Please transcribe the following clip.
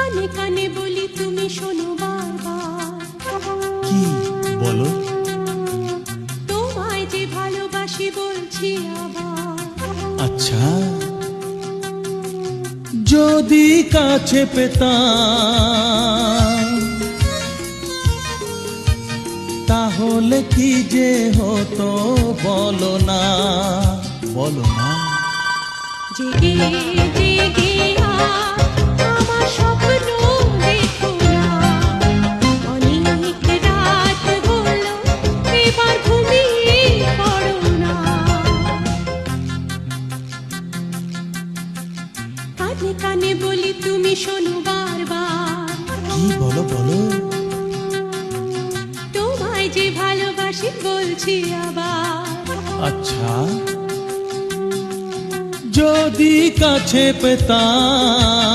কানে কানে বলি তুমি শোনো বারবার। কি বলো? তোমায় যে ভালোবাসি বলছি আবার। আচ্ছা, যদি কাছে পেতাম তাহলে কি যে হতো বলো না, বলো না। জেগে জেগে আমার স্বপ্ন দেখো না, অনেক রাত হলো এবার ঘুমিয়ে পড়ো না। কানে কানে বলি তুমি শোনো বারবার। কি বলো বলো? তোমায় যে ভালোবাসি বলছি আবার। আচ্ছা, যদি কাছে পেতাম